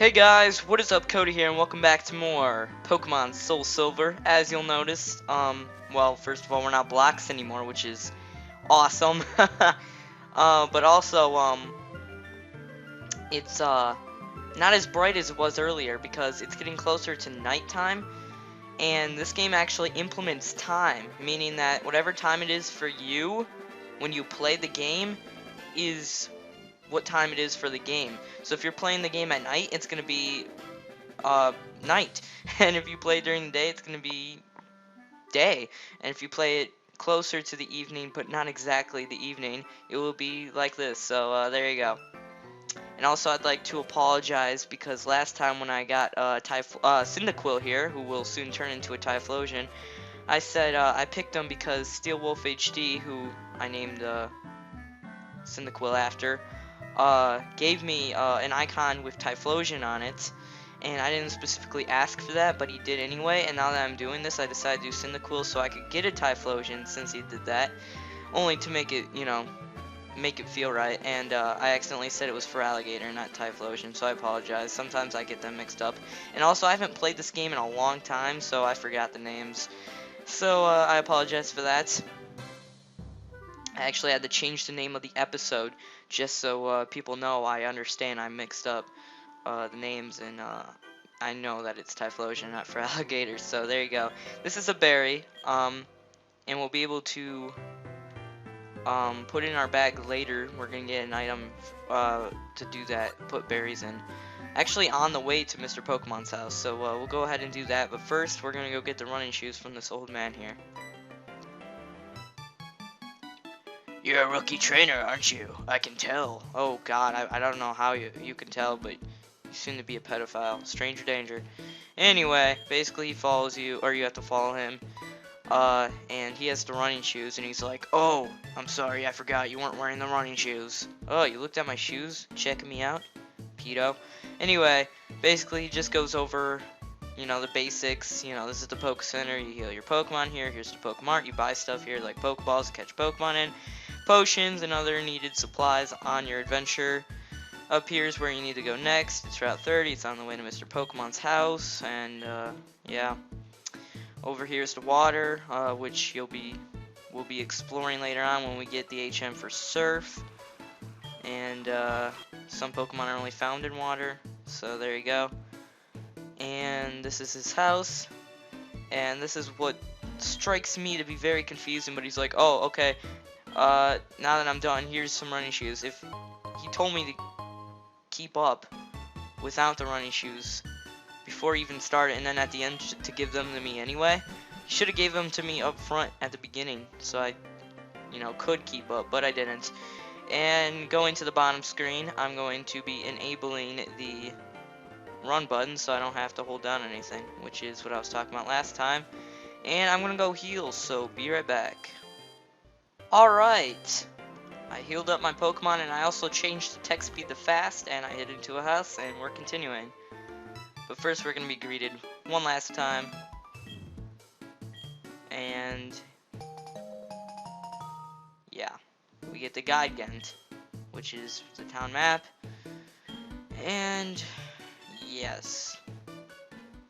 Hey guys, what is up? Cody here, and welcome back to more Pokemon SoulSilver. As you'll notice, well, first of all, we're not blocks anymore, which is awesome. But also, it's not as bright as it was earlier because it's getting closer to nighttime, and this game actually implements time, meaning that whatever time it is for you when you play the game is what time it is for the game. So if you're playing the game at night, it's going to be night. And if you play during the day, it's going to be day. And if you play it closer to the evening, but not exactly the evening, it will be like this. So there you go. And also, I'd like to apologize because last time when I got Cyndaquil here, who will soon turn into a Typhlosion, I said I picked him because Steel Wolf HD, who I named Cyndaquil after, gave me an icon with Typhlosion on it, and I didn't specifically ask for that, but he did anyway. And now that I'm doing this, I decided to do Cyndaquil so I could get a Typhlosion since he did that, only to make it, make it feel right. And I accidentally said it was for Alligator, not Typhlosion, so I apologize. Sometimes I get them mixed up. And also, I haven't played this game in a long time, so I forgot the names. So I apologize for that. I actually had to change the name of the episode just so people know I understand I mixed up the names, and I know that it's Typhlosion, not for alligators. So there you go. This is a berry, and we'll be able to put it in our bag later. We're gonna get an item to do that, put berries in. Actually, on the way to Mr. Pokemon's house, so we'll go ahead and do that. But first, we're gonna go get the running shoes from this old man here. You're a rookie trainer, aren't you? I can tell. Oh god, I don't know how you can tell, but you seem to be a pedophile. Stranger danger. Anyway, basically he follows you, or you have to follow him. And he has the running shoes, and he's like, "Oh, I'm sorry, I forgot you weren't wearing the running shoes." "Oh, you looked at my shoes? Checking me out? Pedo." Anyway, basically he just goes over, the basics. This is the Poke Center. You heal your Pokemon here. Here's the Pokemart. You buy stuff here like Pokeballs to catch Pokemon in. Potions and other needed supplies on your adventure. Up here's where you need to go next. It's Route 30. It's on the way to Mr. Pokemon's house. And, yeah. Over here's the water, which we'll be exploring later on when we get the HM for Surf. And, some Pokemon are only found in water. So there you go. And this is his house. And this is what strikes me to be very confusing, but he's like, "Oh, okay. Now that I'm done, here's some running shoes." If he told me to keep up without the running shoes before he even started, and then at the end to give them to me anyway, he should have gave them to me up front at the beginning, so I, could keep up, but I didn't. And going to the bottom screen, I'm going to be enabling the run button so I don't have to hold down anything, which is what I was talking about last time. And I'm gonna go heal, so be right back. Alright, I healed up my Pokemon, and I also changed the text speed to fast, and I hit into a house, and we're continuing. But first we're going to be greeted one last time. And yeah, we get the Guide Gent, which is the town map. And yes,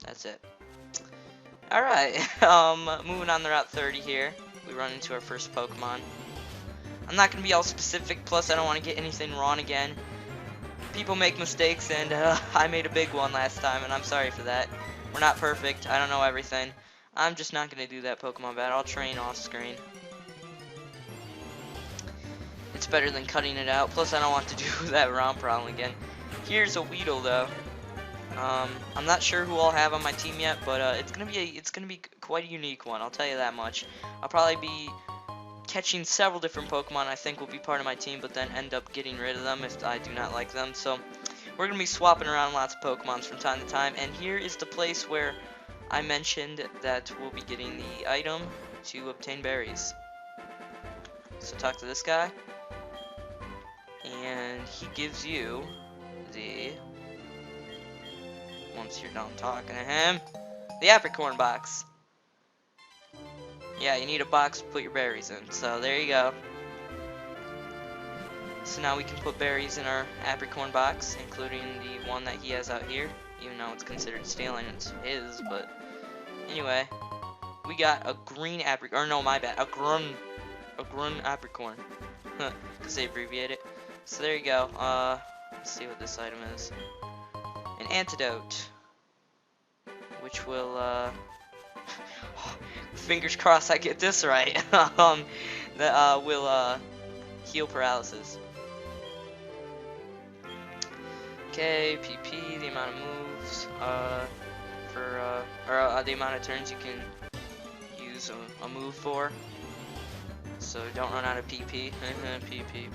that's it. Alright, moving on to Route 30 here. We run into our first Pokemon. I'm not going to be all specific, plus I don't want to get anything wrong again. People make mistakes, and I made a big one last time, and I'm sorry for that. We're not perfect. I don't know everything. I'm just not going to do that Pokemon battle. I'll train off screen. It's better than cutting it out, plus I don't want to do that ROM problem again. Here's a Weedle, though. I'm not sure who I'll have on my team yet, but it's gonna be quite a unique one. I'll tell you that much. I'll probably be catching several different Pokemon I think will be part of my team, but then end up getting rid of them if I do not like them. So we're gonna be swapping around lots of Pokemons from time to time. And here is the place where I mentioned that we'll be getting the item to obtain berries. So talk to this guy, and he gives you the, once you're done talking to him, the Apricorn box. Yeah, you need a box to put your berries in, so there you go. So now we can put berries in our Apricorn box, including the one that he has out here, even though it's considered stealing, it's his, but anyway, we got a green Apricorn, or no, my bad, a grun Apricorn, because they abbreviate it. So there you go. Let's see what this item is. An Antidote, which will, fingers crossed I get this right, that will heal paralysis. Okay, PP, the amount of moves, or the amount of turns you can use a move for. So don't run out of PP. PP.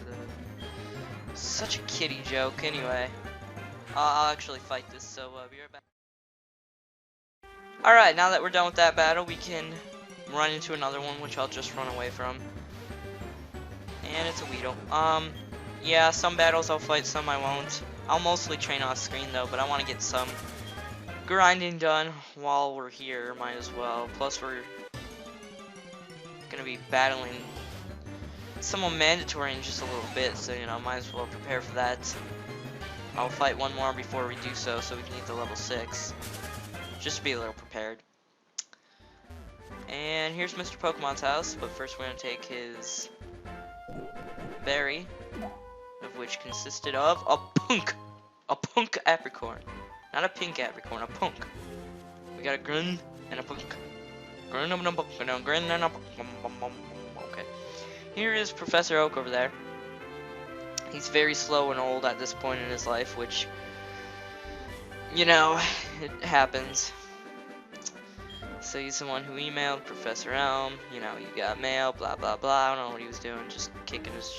Such a kiddie joke. Anyway, I'll actually fight this. So be right back. All right, now that we're done with that battle, we can run into another one, which I'll just run away from. And it's a Weedle. Yeah, some battles I'll fight, some I won't. I'll mostly train off screen though, but I want to get some grinding done while we're here. Might as well. Plus, we're gonna be battling someone mandatory in just a little bit, so you know, might as well prepare for that. I'll fight one more before we do so we can get to level 6, just to be a little prepared. And here's Mr. Pokemon's house, but first we're gonna take his berry, of which consisted of a punk Apricorn, not a pink Apricorn, a punk. We got a grun and a punk. Grun and a punk, and a grun and a punk. Okay. Here is Professor Oak over there. He's very slow and old at this point in his life, which, you know, it happens. So he's the one who emailed Professor Elm, you know, you got mail, blah blah blah. I don't know what he was doing, just kicking his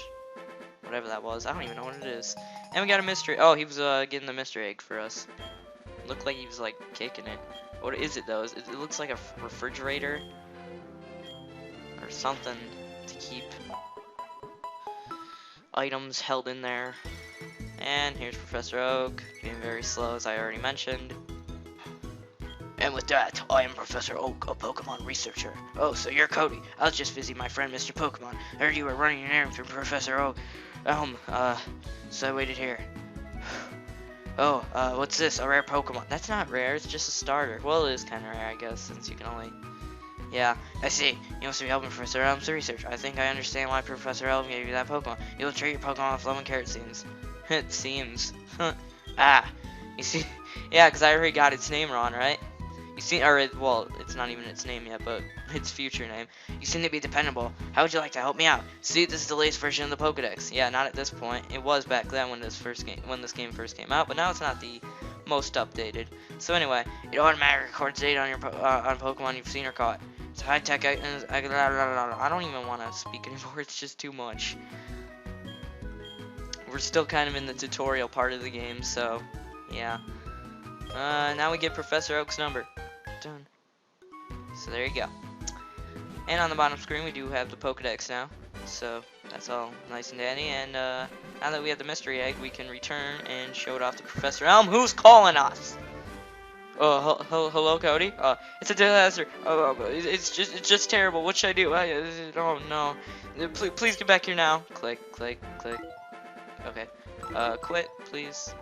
whatever that was. I don't even know what it is. And we got a mystery. Oh, he was getting the mystery egg for us. Looked like he was like kicking it. What is it though? It looks like a refrigerator or something to keep items held in there. And here's Professor Oak, being very slow as I already mentioned. And with that, I am Professor Oak, a Pokemon researcher. Oh, so you're Cody. I was just visiting my friend Mr. Pokemon. I heard you were running an errand for Professor Oak. So I waited here. Oh, what's this? A rare Pokemon. That's not rare, it's just a starter. Well, it is kind of rare, I guess, since you can only... Yeah, I see. You must be helping Professor Elm's research. I think I understand why Professor Elm gave you that Pokemon. You'll treat your Pokemon with love and care, it seems. It seems. Ah, you see... Yeah, because I already got its name wrong, right? You see, or well, it's not even its name yet, but its future name. You seem to be dependable. How would you like to help me out? See, this is the latest version of the Pokedex. Yeah, not at this point. It was back then when this game first came out, but now it's not the most updated. So anyway, it automatically records data on your on Pokemon you've seen or caught. It's high tech. I don't even want to speak anymore. It's just too much. We're still kind of in the tutorial part of the game, so yeah. Now we get Professor Oak's number. Done. So there you go. And on the bottom screen we do have the Pokedex now. So that's all nice and dandy. And now that we have the mystery egg, we can return and show it off to Professor Elm, who's calling us. Oh, hello, Cody. It's a disaster. It's just terrible. What should I do? Oh no. Please get back here now. Click. Okay. Quit, please.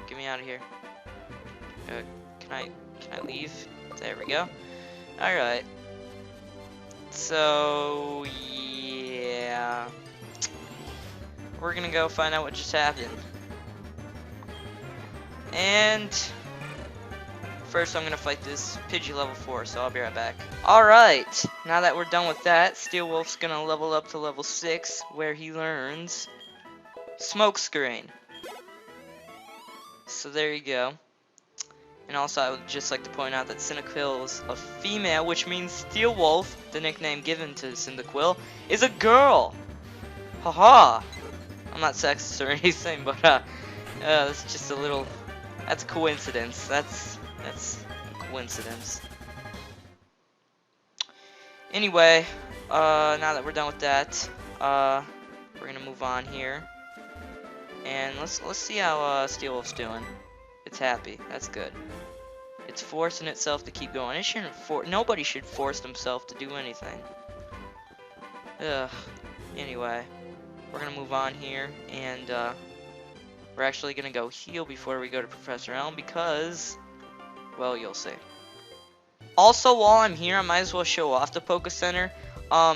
Get me out of here. Can I leave? There we go. Alright. So, yeah. We're gonna go find out what just happened. And first I'm gonna fight this Pidgey level 4, so I'll be right back. Alright, now that we're done with that, Steel Wolf's gonna level up to level 6, where he learns Smokescreen. So there you go. And also, I would just like to point out that Cyndaquil is a female, which means Steel Wolf, the nickname given to Cyndaquil, is a girl. Haha. I'm not sexist or anything, but that's just a little. That's a coincidence. That's a coincidence. Anyway, now that we're done with that, we're gonna move on here, and let's see how Steel Wolf's doing. It's happy. That's good. It's forcing itself to keep going. It shouldn't nobody should force themselves to do anything. Ugh. Anyway, we're gonna move on here, and we're actually gonna go heal before we go to Professor Elm because, well, you'll see. Also, while I'm here, I might as well show off the Poké Center.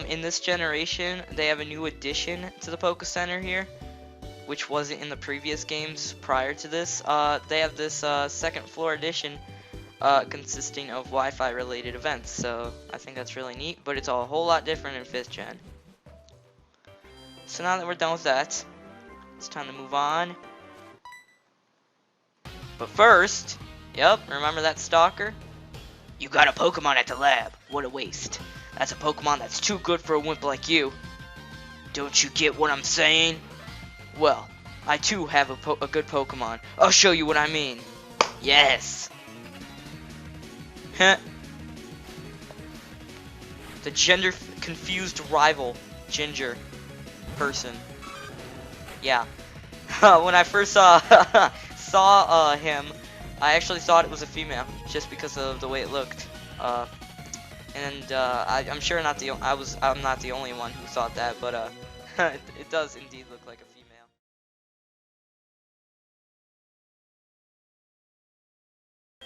In this generation, they have a new addition to the Poké Center here, which wasn't in the previous games prior to this. They have this second floor edition consisting of Wi-Fi related events, so I think that's really neat, but it's a whole lot different in 5th gen. So now that we're done with that, it's time to move on. But first, yep, remember that stalker? You got a Pokemon at the lab. What a waste. That's a Pokemon that's too good for a wimp like you. Don't you get what I'm saying? Well, I too have a good Pokemon. I'll show you what I mean. Yes. Heh. The gender confused rival Ginger person. Yeah. When I first saw him, I actually thought it was a female just because of the way it looked. I'm sure I'm not the only one who thought that, but it does indeed look like a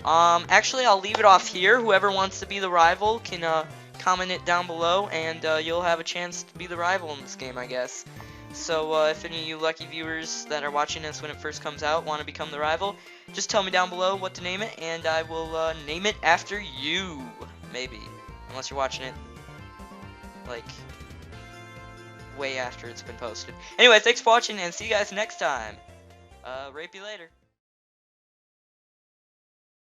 female. Actually, I'll leave it off here. Whoever wants to be the rival can comment it down below, and you'll have a chance to be the rival in this game, I guess. So if any of you lucky viewers that are watching this when it first comes out want to become the rival, just tell me down below what to name it, and I will name it after you, maybe. Unless you're watching it, like, way after it's been posted. Anyway, thanks for watching, and see you guys next time. Rape you later.